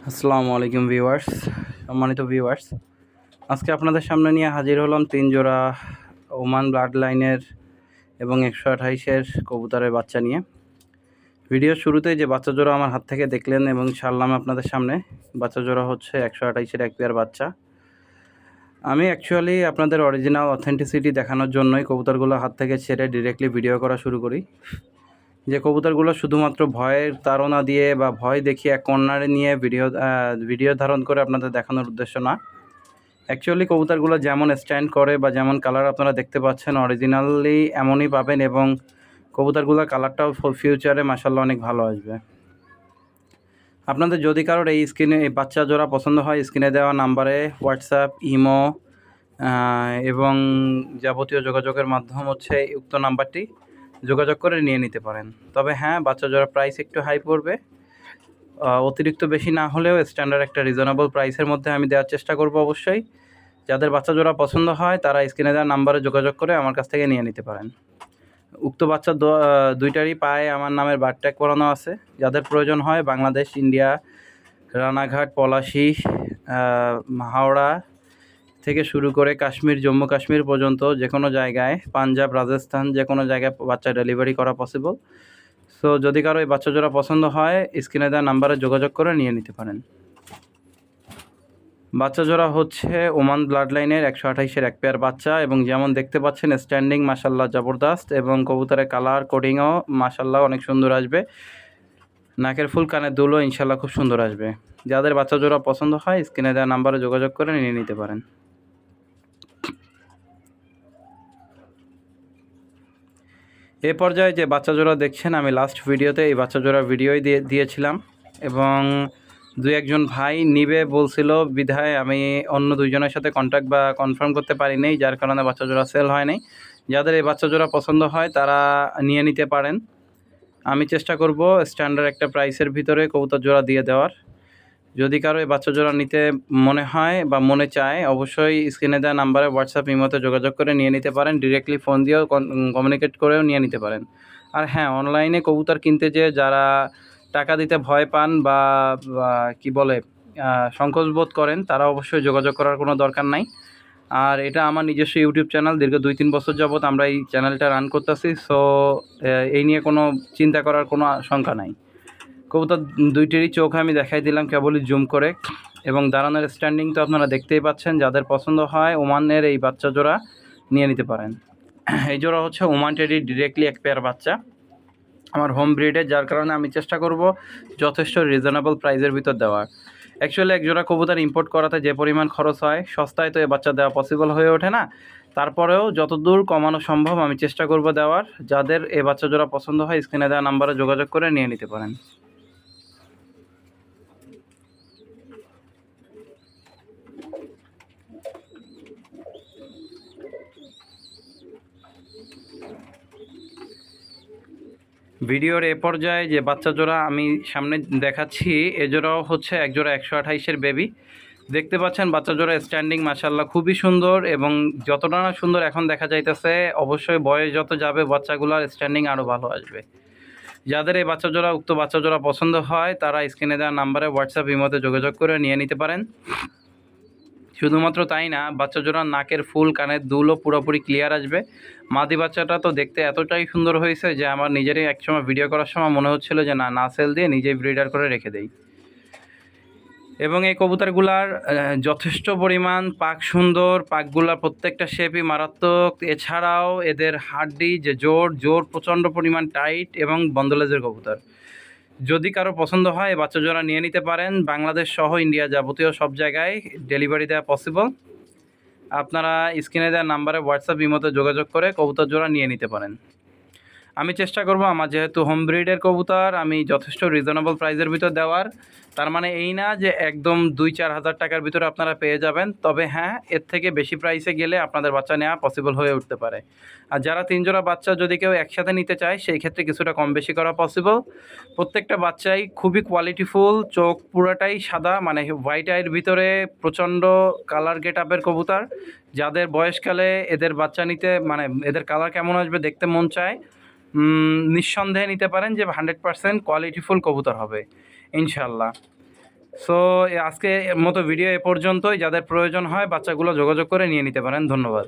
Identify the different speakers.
Speaker 1: আসসালামু আলাইকুম ভিউয়ার্স, সম্মানিত ভিউয়ার্স। আজকে আপনাদের সামনে নিয়ে হাজির হলাম ৩ জোড়া ওমান ব্লাড লাইনের এবং ১২৮-এর কবুতরের বাচ্চা নিয়ে। ভিডিওর শুরুতেই যে বাচ্চা জোড়া আমার হাত থেকে দেখলেন এবং ছাড়লাম আপনাদের সামনে, বাচ্চা জোড়া হচ্ছে ১২৮-এর এক পেয়ার বাচ্চা। আমি অ্যাকচুয়ালি আপনাদের অরিজিনাল অথেন্টিসিটি দেখানোর জন্যই কবুতরগুলো হাত থেকে ছেড়ে ডিরেক্টলি ভিডিও করা শুরু করি। যে কবুতরগুলো শুধুমাত্র ভয়ের তাড়না দিয়ে বা ভয় দেখিয়ে এক কর্নারে নিয়ে ভিডিও ধারণ করে আপনাদের দেখানোর উদ্দেশ্য না। অ্যাকচুয়ালি কবুতরগুলো যেমন স্ট্যান্ড করে বা যেমন কালার আপনারা দেখতে পাচ্ছেন অরিজিনালি এমনই পাবেন, এবং কবুতরগুলোর কালারটাও ফিউচারে মাশাআল্লাহ অনেক ভালো আসবে। আপনাদের যদি কারোর এই বাচ্চা জোড়া পছন্দ হয়, স্ক্রিনে দেওয়া নাম্বারে হোয়াটসঅ্যাপ, ইমো এবং যাবতীয় যোগাযোগের মাধ্যম হচ্ছে উক্ত নাম্বারটি, যোগাযোগ করে নিয়ে নিতে পারেন। তবে হ্যাঁ, বাচ্চা জোড়ার প্রাইস একটু হাই পড়বে, অতিরিক্ত বেশি না হলেও স্ট্যান্ডার্ড একটা রিজনেবল প্রাইসের মধ্যে আমি দেওয়ার চেষ্টা করব অবশ্যই। যাদের বাচ্চা জোড়া পছন্দ হয় তারা স্ক্রিনে দেওয়া নাম্বারে যোগাযোগ করে আমার কাছ থেকে নিয়ে নিতে পারেন। উক্ত বাচ্চা দুইটারই পায়ে আমার নামের বার্ড ট্যাগ করানো আছে। যাদের প্রয়োজন হয় বাংলাদেশ, ইন্ডিয়া, রানাঘাট, পলাশী, হাওড়া থেকে শুরু করে কাশ্মীর, জম্মু কাশ্মীর পর্যন্ত যে কোনো জায়গায়, পাঞ্জাব, রাজস্থান, যে কোনো জায়গায় বাচ্চা ডেলিভারি করা পসিবল। সো যদি কারো এই বাচ্চা জোড়া পছন্দ হয় স্ক্রিনে দেওয়া নাম্বারে যোগাযোগ করে নিয়ে নিতে পারেন। বাচ্চা জোড়া হচ্ছে ওমান ব্লাড লাইনের ১২৮-এর এক পেয়ার বাচ্চা, এবং যেমন দেখতে পাচ্ছেন স্ট্যান্ডিং মাশাল্লাহ জবরদস্ত, এবং কবুতরের কালার কোডিংও মাশাল্লাহ অনেক সুন্দর আসবে। নাকের ফুল, কানের দুলও ইনশাল্লাহ খুব সুন্দর আসবে। যাদের বাচ্চা জোড়া পছন্দ হয় স্ক্রিনে দেওয়া নাম্বারে যোগাযোগ করে নিয়ে নিতে পারেন। এ পর্যায়ে যে বাচ্চা জোড়া দেখছেন, আমি লাস্ট ভিডিওতে এই বাচ্চা জোড়া ভিডিওই দিয়েছিলাম, এবং দুই একজন ভাই নিবে বলছিল বিধায় আমি অন্য দুইজনের সাথে কন্ট্যাক্ট বা কনফার্ম করতে পারি নাই, যার কারণে বাচ্চা জোড়া সেল হয় নাই। যাদের এই বাচ্চা জোড়া পছন্দ হয় তারা নিয়ে নিতে পারেন। আমি চেষ্টা করব স্ট্যান্ডার্ড একটা প্রাইসের ভিতরে কবুতর জোড়া দিয়ে দেওয়ার। যদি কারো এই বাচ্চা জোড়া নিতে মনে হয় বা মনে চায়, অবশ্যই স্ক্রিনে দেওয়া নাম্বারে হোয়াটসঅ্যাপ, ইমোতে যোগাযোগ করে নিয়ে নিতে পারেন। ডিরেক্টলি ফোন দিয়েও কমিউনিকেট করেও নিয়ে নিতে পারেন। আর হ্যাঁ, অনলাইনে কবুতর কিনতে যেয়ে যারা টাকা দিতে ভয় পান বা কি বলে সংকোচ বোধ করেন, তারা অবশ্যই যোগাযোগ করার কোনো দরকার নাই। আর এটা আমার নিজস্ব ইউটিউব চ্যানেল, দীর্ঘ ২-৩ বছর যাবৎ আমরা এই চ্যানেলটা রান করতেছি। সো এই নিয়ে কোনো চিন্তা করার কোনো আশঙ্কা নাই। কবুতর দুইটিরই চোখ আমি দেখাই দিলাম কেবলই জুম করে, এবং দাঁড়ানোর স্ট্যান্ডিং তো আপনারা দেখতেই পাচ্ছেন। যাদের পছন্দ হয় ওমানের এই বাচ্চা জোড়া নিয়ে নিতে পারেন। এই জোড়া হচ্ছে ওমান টেডি ডিরেক্টলি এক পেয়ার বাচ্চা, আমার হোম ব্রিডের, যার কারণে আমি চেষ্টা করব যথেষ্ট রিজনেবল প্রাইসের ভিতর দেওয়ার। অ্যাকচুয়ালি এক জোড়া কবুতর ইম্পোর্ট করাতে যে পরিমাণ খরচ হয়, সস্তায় তো এ বাচ্চা দেওয়া পসিবল হয়ে ওঠে না। তারপরেও যতদূর কমানো সম্ভব আমি চেষ্টা করব দেওয়ার। যাদের এ বাচ্চা জোড়া পছন্দ হয় স্ক্রিনে দেওয়া নাম্বারে যোগাযোগ করে নিয়ে নিতে পারেন। ভিডিওর এ পর্যায়ে যে বাচ্চা জোড়া আমি সামনে দেখাচ্ছি, এ জোড়াও হচ্ছে এক জোড়া ১২৮-এর বেবি। দেখতে পাচ্ছেন বাচ্চা জোড়া স্ট্যান্ডিং মাশাল্লাহ খুবই সুন্দর, এবং যতটা না সুন্দর এখন দেখা যাইতেছে, অবশ্যই বয়স যত যাবে বাচ্চাগুলোর স্ট্যান্ডিং আরও ভালো আসবে। যাদের এই বাচ্চা জোড়া, উক্ত বাচ্চা জোড়া পছন্দ হয় তারা স্ক্রিনে দেওয়া নাম্বারে হোয়াটসঅ্যাপ, ইমোতে যোগাযোগ করে নিয়ে নিতে পারেন। শুধুমাত্র তাই না, বাচ্চা জোড়ার নাকের ফুল, কানের দুলও পুরোপুরি ক্লিয়ার আসবে। মাদি বাচ্চাটা তো দেখতে এতটাই সুন্দর হয়েছে যে আমার নিজেরই একসময় ভিডিও করার সময় মনে হচ্ছিল যে না সেল দিয়ে নিজেই ব্রিডার করে রেখে দেই। এবং এই কবুতরগুলার যথেষ্ট পরিমাণ পাক সুন্দর, পাকগুলার প্রত্যেকটা শেপই মারাত্মক। এছাড়াও এদের হাড্ডি যে জোর প্রচণ্ড পরিমাণ টাইট, এবং বন্দলেজের কবুতর। যদি কারো পছন্দ হয় বাচ্চা জোড়া নিয়ে নিতে পারেন। বাংলাদেশ সহ ইন্ডিয়া যাবতীয় সব জায়গায় ডেলিভারি দেওয়া পসিবল। আপনারা স্ক্রিনে দেওয়া নাম্বারে হোয়াটসঅ্যাপ, ইমোতে যোগাযোগ করে কবুতর জোড়া নিয়ে নিতে পারেন। আমি চেষ্টা করব আমার যেহেতু হোম ব্রিডের কবুতর, আমি যথেষ্ট রিজনেবল প্রাইসের ভিতর দেওয়ার। তার মানে এই না যে একদম ২-৪ হাজার টাকার ভিতরে আপনারা পেয়ে যাবেন। তবে হ্যাঁ, এর থেকে বেশি প্রাইসে গেলে আপনাদের বাচ্চা নেওয়া পসিবল হয়ে উঠতে পারে। আর যারা ৩ জোড়া বাচ্চা যদি কেউ একসাথে নিতে চায়, সেই ক্ষেত্রে কিছুটা কম বেশি করা পসিবল। প্রত্যেকটা বাচ্চাই খুবই কোয়ালিটিফুল, চোখ পুরোটাই সাদা, মানে হোয়াইট আইয়ের ভিতরে প্রচণ্ড কালার গেট আপের কবুতর। যাদের বয়সকালে এদের বাচ্চা নিতে, মানে এদের কালার কেমন আসবে দেখতে মন চায়, নিঃসন্দেহে নিতে পারেন যে 100% কোয়ালিটিফুল কবুতর হবে ইনশাল্লাহ। সো আজকে মতো ভিডিও এ পর্যন্তই। যাদের প্রয়োজন হয় বাচ্চাগুলো যোগাযোগ করে নিয়ে নিতে পারেন। ধন্যবাদ।